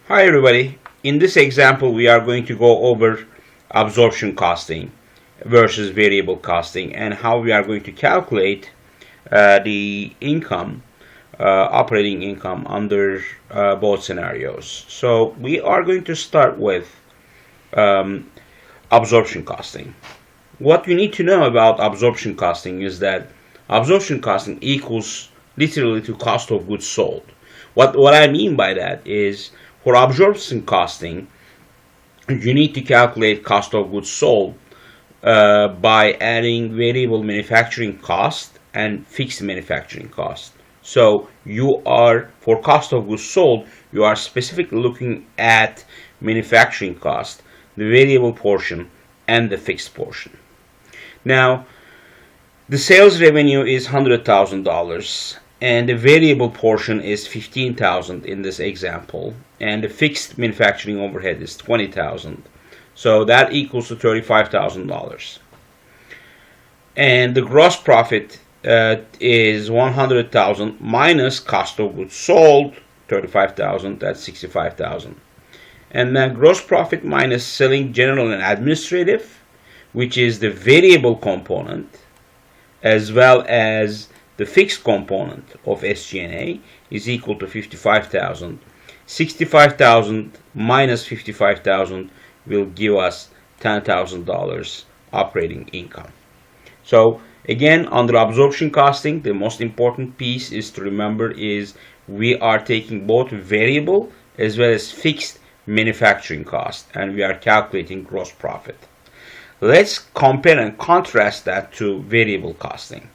Hi everybody. In this example we are going to go over absorption costing versus variable costing and how we are going to calculate the income, operating income under both scenarios. So we are going to start with absorption costing. What you need to know about absorption costing is that absorption costing equals literally to cost of goods sold. What I mean by that is, for absorption costing, you need to calculate cost of goods sold by adding variable manufacturing cost and fixed manufacturing cost. So for cost of goods sold, you are specifically looking at manufacturing cost, the variable portion, and the fixed portion. Now, the sales revenue is $100,000. And the variable portion is $15,000 in this example, and the fixed manufacturing overhead is $20,000. So that equals to $35,000. And the gross profit is $100,000 minus cost of goods sold, $35,000. That's $65,000. And then gross profit minus selling, general, and administrative, which is the variable component, as well as the fixed component of SG&A, is equal to $55,000. $65,000 minus $55,000 will give us $10,000 operating income. So again, under absorption costing, the most important piece is to remember is we are taking both variable as well as fixed manufacturing cost, and we are calculating gross profit. Let's compare and contrast that to variable costing.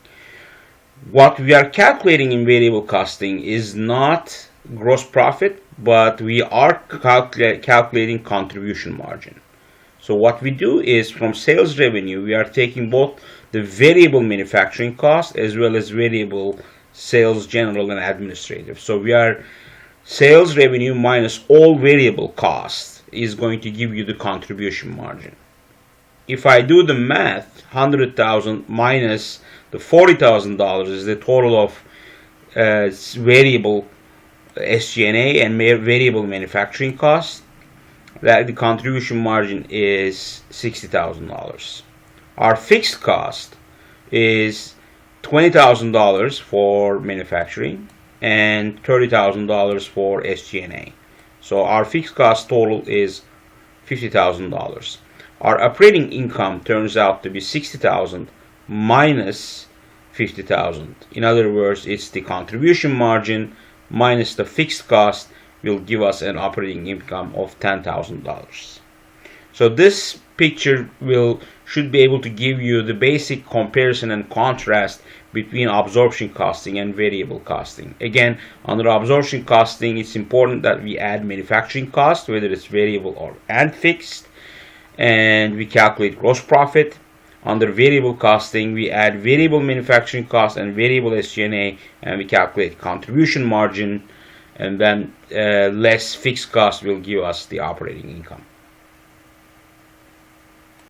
What we are calculating in variable costing is not gross profit, but we are calculating contribution margin. So what we do is, from sales revenue, we are taking both the variable manufacturing cost as well as variable sales, general, and administrative. So we are sales revenue minus all variable costs is going to give you the contribution margin. If I do the math, $100,000 minus the $40,000 is the total of variable SG&A and variable manufacturing costs. That the contribution margin is $60,000. Our fixed cost is $20,000 for manufacturing and $30,000 for SG&A. So our fixed cost total is $50,000. Our operating income turns out to be $60,000 minus $50,000. In other words, it's the contribution margin minus the fixed cost will give us an operating income of $10,000. So this picture should be able to give you the basic comparison and contrast between absorption costing and variable costing. Again, under absorption costing, it's important that we add manufacturing cost, whether it's variable and fixed, and we calculate gross profit. Under variable costing, we add variable manufacturing cost and variable SG&A, and we calculate contribution margin, and then less fixed cost will give us the operating income.